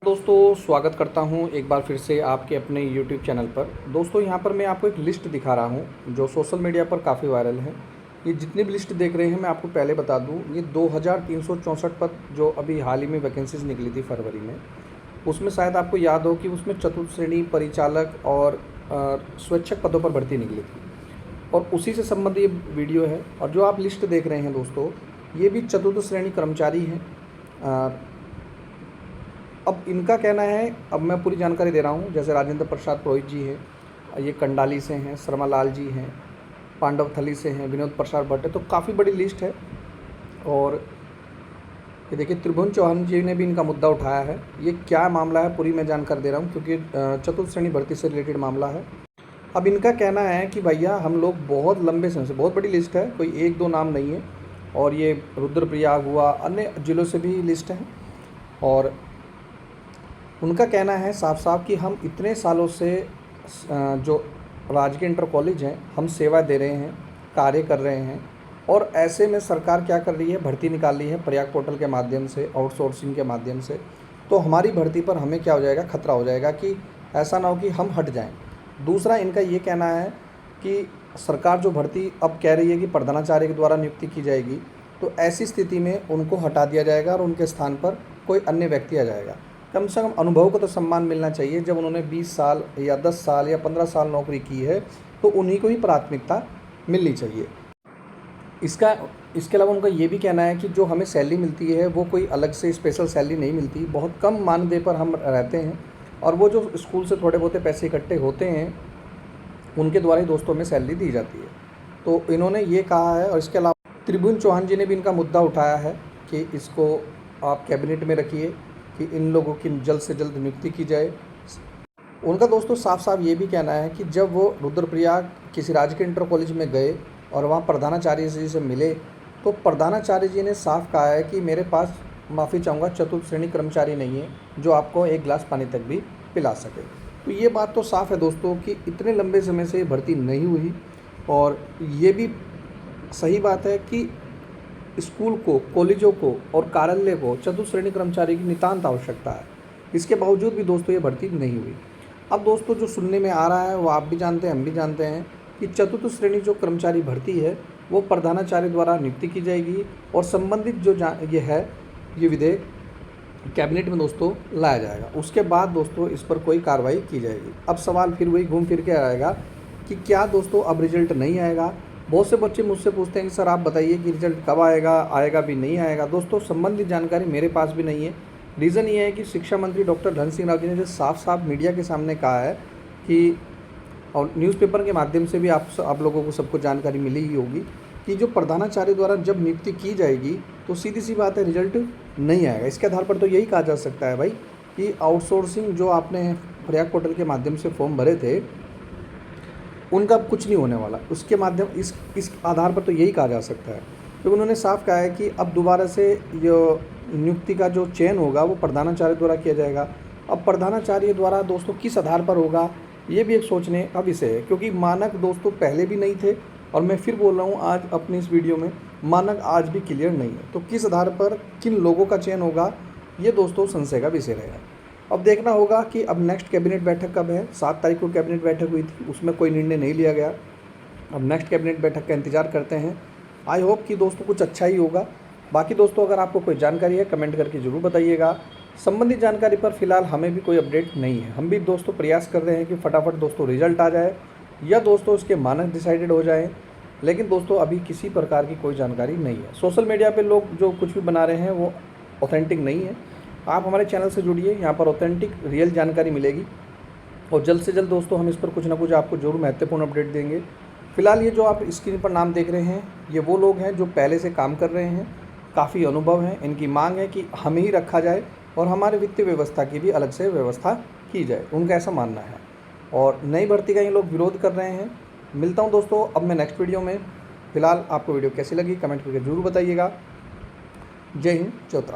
दोस्तों स्वागत करता हूं एक बार फिर से आपके अपने YouTube चैनल पर। दोस्तों यहां पर मैं आपको एक लिस्ट दिखा रहा हूं जो सोशल मीडिया पर काफ़ी वायरल है। ये जितनी भी लिस्ट देख रहे हैं मैं आपको पहले बता दूं, ये 2364 पद जो अभी हाल ही में वैकेंसीज निकली थी फरवरी में, उसमें शायद आपको याद हो कि उसमें चतुर्थ श्रेणी परिचालक और स्वैच्छिक पदों पर भर्ती निकली थी और उसी से संबंधित ये वीडियो है। और जो आप लिस्ट देख रहे हैं दोस्तों, ये भी चतुर्थ श्रेणी कर्मचारी हैं। अब इनका कहना है, अब मैं पूरी जानकारी दे रहा हूँ। जैसे राजेंद्र प्रसाद पुरोहित जी हैं, ये कंडाली से हैं, शर्मा लाल जी हैं, पांडवथली से हैं, विनोद प्रसाद भट्ट है, तो काफ़ी बड़ी लिस्ट है। और ये देखिए त्रिभुवन चौहान जी ने भी इनका मुद्दा उठाया है। ये क्या मामला है पूरी मैं जानकारी दे रहा हूँ क्योंकि चतुर्थ श्रेणी भर्ती से रिलेटेड मामला है। अब इनका कहना है कि भैया हम लोग बहुत लंबे समय से, बहुत बड़ी लिस्ट है, कोई एक दो नाम नहीं है, और ये रुद्रप्रयाग हुआ, अन्य जिलों से भी लिस्ट है। और उनका कहना है साफ साफ कि हम इतने सालों से जो राजकीय इंटर कॉलेज हैं हम सेवा दे रहे हैं, कार्य कर रहे हैं, और ऐसे में सरकार क्या कर रही है, भर्ती निकाल रही है प्रयाग पोर्टल के माध्यम से, आउटसोर्सिंग के माध्यम से। तो हमारी भर्ती पर हमें क्या हो जाएगा, खतरा हो जाएगा कि ऐसा ना हो कि हम हट जाएं। दूसरा इनका ये कहना है कि सरकार जो भर्ती अब कह रही है कि प्रधानाचार्य के द्वारा नियुक्ति की जाएगी, तो ऐसी स्थिति में उनको हटा दिया जाएगा और उनके स्थान पर कोई अन्य व्यक्ति आ जाएगा। कम से कम अनुभव को तो सम्मान मिलना चाहिए। जब उन्होंने 20 साल या 10 साल या 15 साल नौकरी की है तो उन्हीं को ही प्राथमिकता मिलनी चाहिए। इसके अलावा उनका ये भी कहना है कि जो हमें सैलरी मिलती है वो कोई अलग से स्पेशल सैलरी नहीं मिलती, बहुत कम मानदेय पर हम रहते हैं, और वो जो स्कूल से थोड़े बहुत पैसे इकट्ठे होते हैं उनके द्वारा ही दोस्तों में सैलरी दी जाती है। तो इन्होंने ये कहा है। और इसके अलावा त्रिभुवन चौहान जी ने भी इनका मुद्दा उठाया है कि इसको आप कैबिनेट में रखिए कि इन लोगों की जल्द से जल्द नियुक्ति की जाए। उनका दोस्तों साफ साफ ये भी कहना है कि जब वो रुद्रप्रयाग किसी राजकीय इंटर कॉलेज में गए और वहाँ प्रधानाचार्य जी से मिले, तो प्रधानाचार्य जी ने साफ कहा है कि मेरे पास, माफ़ी चाहूँगा, चतुर्थ श्रेणी कर्मचारी नहीं है जो आपको एक गिलास पानी तक भी पिला सके। तो ये बात तो साफ़ है दोस्तों कि इतने लंबे समय से भर्ती नहीं हुई, और ये भी सही बात है कि स्कूल को, कॉलेजों को और कार्यालय को चतुर्थ श्रेणी कर्मचारी की नितांत आवश्यकता है। इसके बावजूद भी दोस्तों ये भर्ती नहीं हुई। अब दोस्तों जो सुनने में आ रहा है वो आप भी जानते हैं, हम भी जानते हैं कि चतुर्थ श्रेणी जो कर्मचारी भर्ती है वो प्रधानाचार्य द्वारा नियुक्ति की जाएगी, और संबंधित जो ये है, ये विधेयक कैबिनेट में दोस्तों लाया जाएगा। उसके बाद दोस्तों इस पर कोई कार्रवाई की जाएगी। अब सवाल फिर वही घूम फिर के आएगा कि क्या दोस्तों अब रिजल्ट नहीं आएगा। बहुत से बच्चे मुझसे पूछते हैं कि सर आप बताइए कि रिजल्ट कब आएगा, आएगा भी नहीं आएगा। दोस्तों संबंधित जानकारी मेरे पास भी नहीं है। रीज़न ये है कि शिक्षा मंत्री डॉक्टर धन सिंह राव जी ने जो साफ साफ मीडिया के सामने कहा है कि, और न्यूज़पेपर के माध्यम से भी आप लोगों को सबको जानकारी मिली ही होगी कि जो प्रधानाचार्य द्वारा जब नियुक्ति की जाएगी तो सीधी सी बात है, रिजल्ट नहीं आएगा। इसके आधार पर तो यही कहा जा सकता है भाई कि आउटसोर्सिंग जो आपने प्रयाग पोर्टल के माध्यम से फॉर्म भरे थे उनका कुछ नहीं होने वाला। उसके माध्यम इस आधार पर तो यही कहा जा सकता है, क्योंकि उन्होंने साफ कहा है कि अब दोबारा से जो नियुक्ति का जो चयन होगा वो प्रधानाचार्य द्वारा किया जाएगा। अब प्रधानाचार्य द्वारा दोस्तों किस आधार पर होगा, ये भी एक सोचने का विषय है, क्योंकि मानक दोस्तों पहले भी नहीं थे, और मैं फिर बोल रहा हूँ आज अपनी इस वीडियो में, मानक आज भी क्लियर नहीं है। तो किस आधार पर किन लोगों का चयन होगा, ये दोस्तों संशय का विषय रहेगा। अब देखना होगा कि अब नेक्स्ट कैबिनेट बैठक कब है। 7 तारीख को कैबिनेट बैठक हुई थी, उसमें कोई निर्णय नहीं लिया गया। अब नेक्स्ट कैबिनेट बैठक का इंतजार करते हैं। आई होप कि दोस्तों कुछ अच्छा ही होगा। बाकी दोस्तों अगर आपको कोई जानकारी है कमेंट करके ज़रूर बताइएगा। संबंधित जानकारी पर फिलहाल हमें भी कोई अपडेट नहीं है। हम भी दोस्तों प्रयास कर रहे हैं कि फटाफट दोस्तों रिजल्ट आ जाए या दोस्तों उसके मानक डिसाइडेड हो जाए, लेकिन दोस्तों अभी किसी प्रकार की कोई जानकारी नहीं है। सोशल मीडिया पर लोग जो कुछ भी बना रहे हैं वो ऑथेंटिक नहीं है। आप हमारे चैनल से जुड़िए, यहाँ पर ऑथेंटिक रियल जानकारी मिलेगी, और जल्द से जल्द दोस्तों हम इस पर कुछ ना कुछ आपको जरूर महत्वपूर्ण अपडेट देंगे। फिलहाल ये जो आप स्क्रीन पर नाम देख रहे हैं, ये वो लोग हैं जो पहले से काम कर रहे हैं, काफ़ी अनुभव है। इनकी मांग है कि हमें ही रखा जाए और हमारे वित्तीय व्यवस्था की भी अलग से व्यवस्था की जाए, उनका ऐसा मानना है, और नई भर्ती का ये लोग विरोध कर रहे हैं। मिलता हूँ दोस्तों अब मैं नेक्स्ट वीडियो में। फिलहाल आपको वीडियो कैसी लगी कमेंट करके जरूर बताइएगा। जय हिंद, जय उत्तराखंड।